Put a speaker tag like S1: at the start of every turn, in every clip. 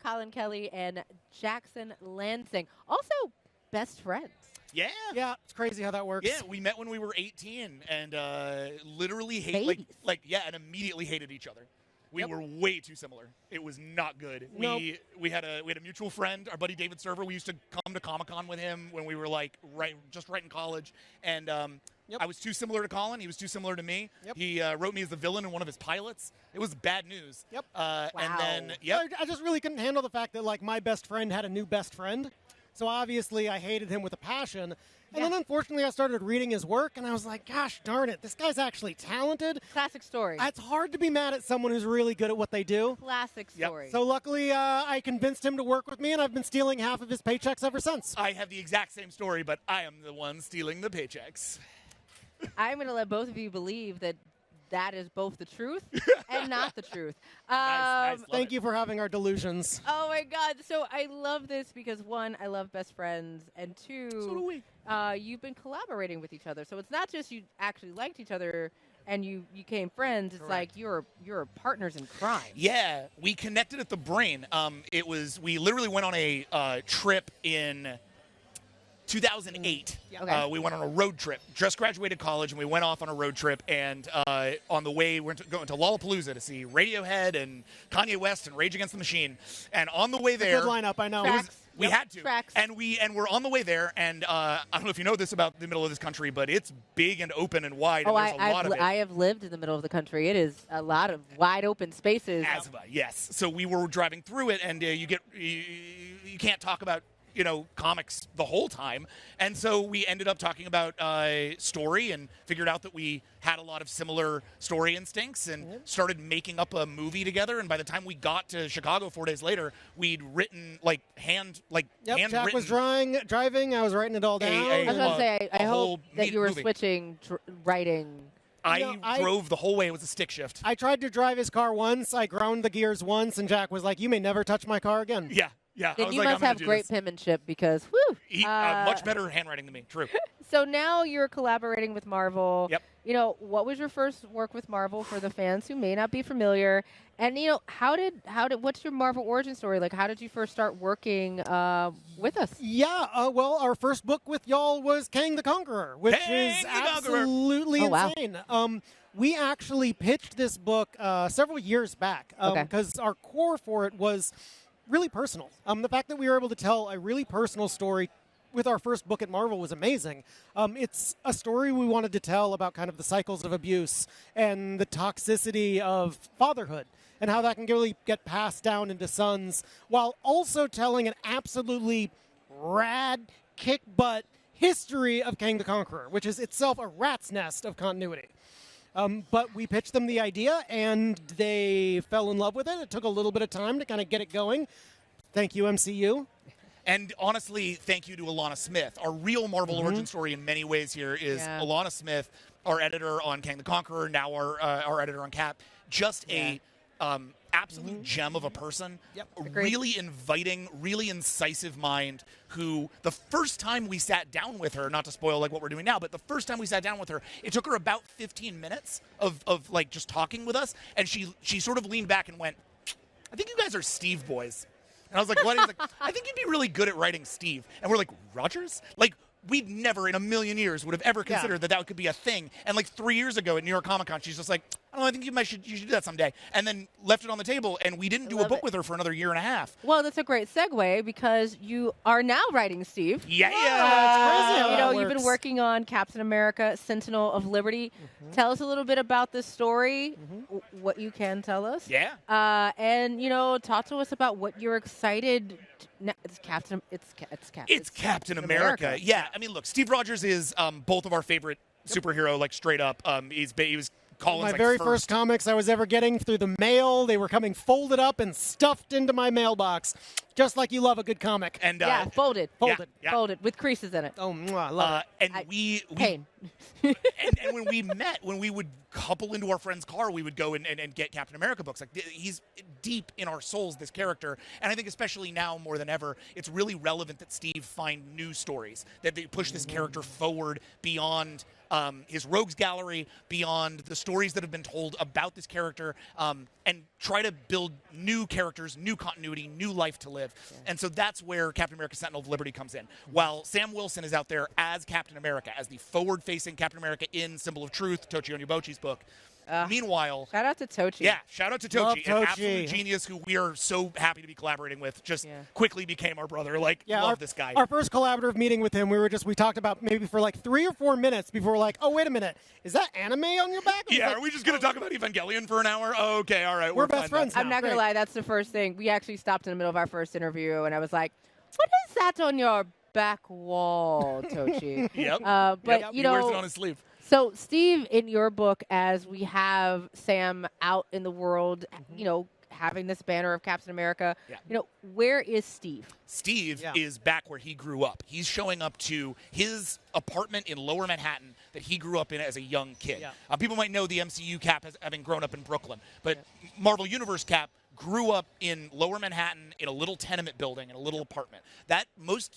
S1: Collin Kelly and Jackson Lanzing. Also, best friends.
S2: Yeah.
S3: Yeah, it's crazy how that works.
S2: Yeah, we met when we were 18 and literally
S1: Babies.
S2: and immediately hated each other. We
S3: Yep.
S2: were way too similar. It was not good.
S3: Nope.
S2: We had a mutual friend, our buddy David Server. We used to come to Comic-Con with him when we were like right in college. And
S3: Yep.
S2: I was too similar to Colin. He was too similar to me.
S3: Yep.
S2: He wrote me as the villain in one of his pilots. It was bad news.
S3: Yep.
S2: And then
S3: I just really couldn't handle the fact that like my best friend had a new best friend. So obviously I hated him with a passion. And then unfortunately I started reading his work and I was like, gosh darn it, this guy's actually talented.
S1: Classic story.
S3: It's hard to be mad at someone who's really good at what they do.
S1: Classic story.
S3: So luckily I convinced him to work with me and I've been stealing half of his paychecks ever since.
S2: I have the exact same story, but I am the one stealing the paychecks.
S1: I'm going to let both of you believe that that is both the truth and not the truth.
S2: Nice.
S3: Thank you for having our delusions.
S1: Oh, my God. So I love this because, one, I love best friends, and two,
S2: So do we.
S1: You've been collaborating with each other. So it's not just you actually liked each other and you became friends. It's like you're partners in crime.
S2: Yeah, we connected at the Brain. We literally went on a trip in 2008.
S1: Okay.
S2: We went on a road trip. Just graduated college, and we went off on a road trip. And on the way, we're going to Lollapalooza to see Radiohead and Kanye West and Rage Against the Machine. And on the way there,
S3: Good lineup, I know.
S2: we had to.
S1: Tracks.
S2: And we're on the way there. And I don't know if you know this about the middle of this country, but it's big and open and wide.
S1: Oh,
S2: and there's a lot of it.
S1: I have lived in the middle of the country. It is a lot of wide open spaces.
S2: Yes. So we were driving through it, and you can't talk about comics the whole time. And so we ended up talking about story and figured out that we had a lot of similar story instincts and started making up a movie together. And by the time we got to Chicago 4 days later, we'd written handwritten.
S3: Jack was driving. I was writing it all down.
S1: I was going to say, I hope that you were
S2: movie.
S1: switching writing.
S2: I drove the whole way. It was a stick shift.
S3: I tried to drive his car once. I ground the gears once, and Jack was like, "You may never touch my car again."
S2: Yeah. I
S1: Then
S2: was
S1: you
S2: like,
S1: must
S2: I'm
S1: have
S2: gonna do
S1: great
S2: this.
S1: penmanship because, whew.
S2: Much better handwriting than me. True.
S1: So now you're collaborating with Marvel.
S2: Yep.
S1: What was your first work with Marvel for the fans who may not be familiar? And what's your Marvel origin story? Like, how did you first start working with us?
S3: Yeah, well, our first book with y'all was Kang the Conqueror, which is absolutely insane. We actually pitched this book several years back because our core for it was really personal. The fact that we were able to tell a really personal story with our first book at Marvel was amazing. It's a story we wanted to tell about kind of the cycles of abuse and the toxicity of fatherhood and how that can really get passed down into sons, while also telling an absolutely rad, kick-butt history of Kang the Conqueror, which is itself a rat's nest of continuity. But we pitched them the idea, and they fell in love with it. It took a little bit of time to kind of get it going. Thank you, MCU.
S2: And honestly, thank you to Alana Smith. Our real Marvel origin story in many ways here is Alana Smith, our editor on Kang the Conqueror, now our editor on Cap. Just a absolute gem of a person. Really inviting, really incisive mind who the first time we sat down with her, not to spoil like what we're doing now, but the first time we sat down with her, it took her about 15 minutes of like just talking with us. And she sort of leaned back and went, I think you guys are Steve boys. And I was like, what? He's like, I think you'd be really good at writing Steve. And we're like, Rogers? Like, we'd never in a million years would have ever considered that could be a thing. And like 3 years ago at New York Comic Con, she's just like, I don't know, I think you should do that someday. And then left it on the table, and we didn't do a book with her for another year and a half.
S1: Well, that's a great segue because you are now writing Steve.
S2: Yeah.
S3: It's crazy how that
S1: you've been
S3: works.
S1: working on Captain America, Sentinel of Liberty. Tell us a little bit about this story, what you can tell us.
S2: Yeah.
S1: And talk to us about what you're excited. It's Captain. It's
S2: Captain America. Yeah. I mean, look, Steve Rogers is both of our favorite superhero, like straight up. He was Collin's
S3: My very first comics I was ever getting through the mail. They were coming folded up and stuffed into my mailbox, just like you love a good comic.
S2: And
S1: folded
S3: Folded.
S1: folded with creases in it.
S3: Oh, I love it.
S2: And we
S1: Pain.
S2: and when we met, when we would couple into our friend's car, we would go and get Captain America books. Like, he's deep in our souls, this character. And I think especially now more than ever, it's really relevant that Steve find new stories, that they push this character forward beyond his rogues gallery, beyond the stories that have been told about this character, and try to build new characters, new continuity, new life to live. Yeah. And so that's where Captain America Sentinel of Liberty comes in. While Sam Wilson is out there as Captain America, as the forward-facing Captain America in Symbol of Truth, Tochi Onyebuchi's book. Meanwhile,
S1: shout out to Tochi.
S2: Yeah, shout out to Tochi, an absolute genius who we are so happy to be collaborating with. Just quickly became our brother. Like, love this guy.
S3: Our first collaborative meeting with him, we talked about maybe for like 3 or 4 minutes before we're like, oh, wait a minute, is that anime on your back?
S2: Yeah, are we just going to talk about Evangelion for an hour? Oh, okay, all right.
S3: We're best friends now.
S1: I'm not going to lie, that's the first thing. We actually stopped in the middle of our first interview, and I was like, what is that on your back wall, Tochi?
S2: Yep.
S1: But,
S2: he wears it on his sleeve.
S1: So, Steve, in your book, as we have Sam out in the world, having this banner of Captain America, where is Steve?
S2: Steve is back where he grew up. He's showing up to his apartment in Lower Manhattan that he grew up in as a young kid. Yeah. People might know the MCU Cap as having grown up in Brooklyn, but Marvel Universe Cap grew up in Lower Manhattan in a little tenement building, in a little apartment.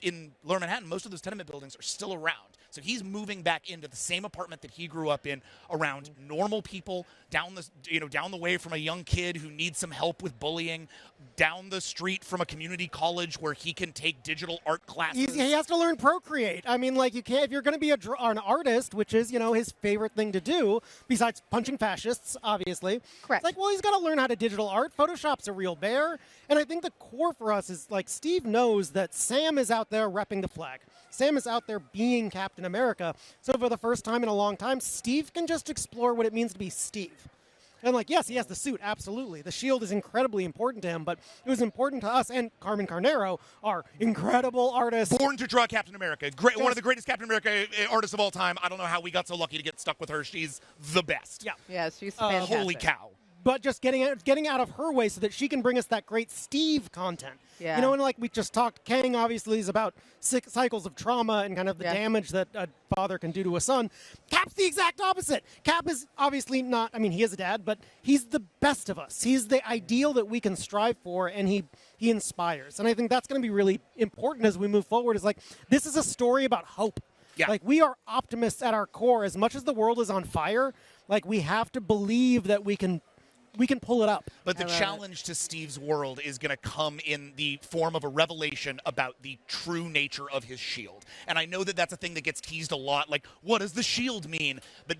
S2: In Lower Manhattan, most of those tenement buildings are still around. So he's moving back into the same apartment that he grew up in, around normal people, down the way from a young kid who needs some help with bullying, down the street from a community college where he can take digital art classes.
S3: He has to learn Procreate. I mean, like, you can't, if you're going to be an artist, which is, his favorite thing to do, besides punching fascists, obviously.
S1: Correct.
S3: It's like, well, he's got to learn how to digital art. Photoshop's a real bear. And I think the core for us is, like, Steve knows that Sam is out there repping the flag. Sam is out there being Captain America. So for the first time in a long time, Steve can just explore what it means to be Steve. And, like, yes, he has the suit, absolutely. The shield is incredibly important to him, but it was important to us. And Carmen Carnero, our incredible artist.
S2: Born to draw Captain America. One of the greatest Captain America artists of all time. I don't know how we got so lucky to get stuck with her. She's the best.
S3: Yeah.
S1: Yeah, she's fantastic.
S2: Holy cow.
S3: But just getting out of her way so that she can bring us that great Steve content.
S1: Yeah.
S3: And like we just talked, Kang obviously is about cycles of trauma and kind of the damage that a father can do to a son. Cap's the exact opposite. Cap is obviously not, he is a dad, but he's the best of us. He's the ideal that we can strive for, and he inspires. And I think that's going to be really important as we move forward, is like, this is a story about hope.
S2: Yeah.
S3: Like, we are optimists at our core. As much as the world is on fire, like, we have to believe that we can pull it up.
S2: But the challenge to Steve's world is going to come in the form of a revelation about the true nature of his shield. And I know that that's a thing that gets teased a lot, like, what does the shield mean? But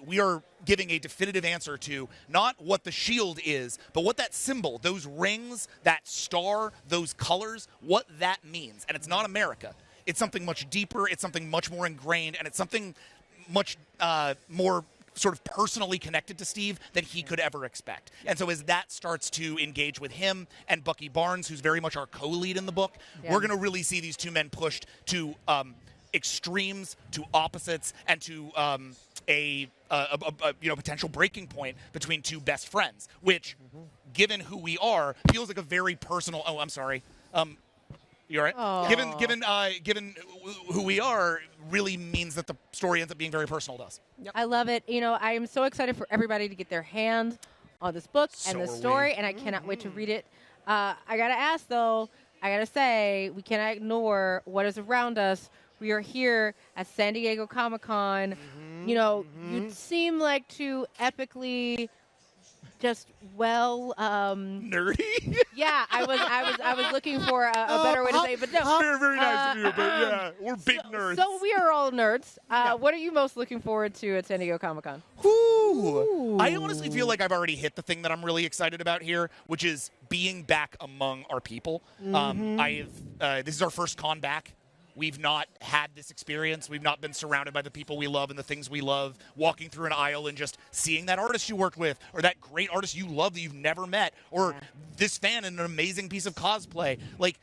S2: we are giving a definitive answer to not what the shield is, but what that symbol, those rings, that star, those colors, what that means. And it's not America. It's something much deeper, it's something much more ingrained, and it's something much more sort of personally connected to Steve than he could ever expect. And so as that starts to engage with him and Bucky Barnes, who's very much our co-lead in the book, we're going to really see these two men pushed to extremes, to opposites, and to a potential breaking point between two best friends, which, given who we are, feels like a very personal... Oh, I'm sorry. You all right?
S1: Aww.
S2: Given who we are, really means that the story ends up being very personal to us.
S1: Yep. I love it. I am so excited for everybody to get their hands on this book and this story, and I cannot wait to read it. I got to ask, though, I got to say, we cannot ignore what is around us. We are here at San Diego Comic-Con. You seem like two epically... just
S2: nerdy.
S1: Yeah, I was looking for a better way to say it, but no.
S2: Very, very nice of you, but yeah, we're big nerds.
S1: So we are all nerds. What are you most looking forward to at San Diego Comic-Con?
S2: I honestly feel like I've already hit the thing that I'm really excited about here, which is being back among our people. This is our first con back. We've not had this experience. We've not been surrounded by the people we love and the things we love, walking through an aisle and just seeing that artist you worked with, or that great artist you love that you've never met, or this fan in an amazing piece of cosplay. Like,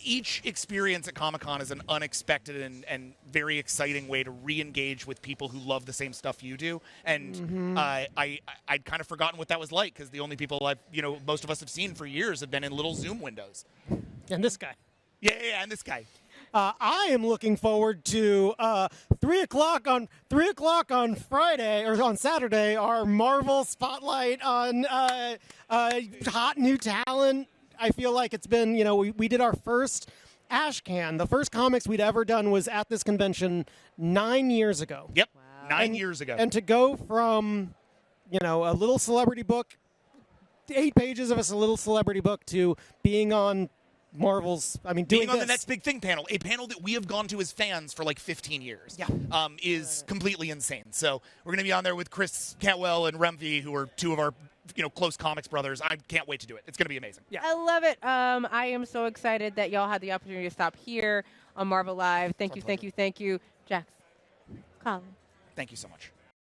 S2: each experience at Comic-Con is an unexpected and very exciting way to re-engage with people who love the same stuff you do. And I'd kind of forgotten what that was like, because the only people most of us have seen for years have been in little Zoom windows.
S3: And this guy.
S2: Yeah, and this guy.
S3: I am looking forward to 3 o'clock on Friday or on Saturday. Our Marvel Spotlight on hot new talent. I feel like it's been, we did our first Ashcan. The first comics we'd ever done was at this convention 9 years ago.
S2: Yep, wow. 9 years ago.
S3: And to go from, a little celebrity book, 8 pages of a little celebrity book, to being on Marvel's,
S2: being on the Next Big Thing panel, a panel that we have gone to as fans for like 15 years, is completely insane. So we're going to be on there with Chris Cantwell and Remvi, who are two of our close comics brothers. I can't wait to do it. It's going to be amazing.
S1: Yeah. I love it. I am so excited that y'all had the opportunity to stop here on Marvel Live. Thank you, Jax, Collin.
S2: Thank you so much.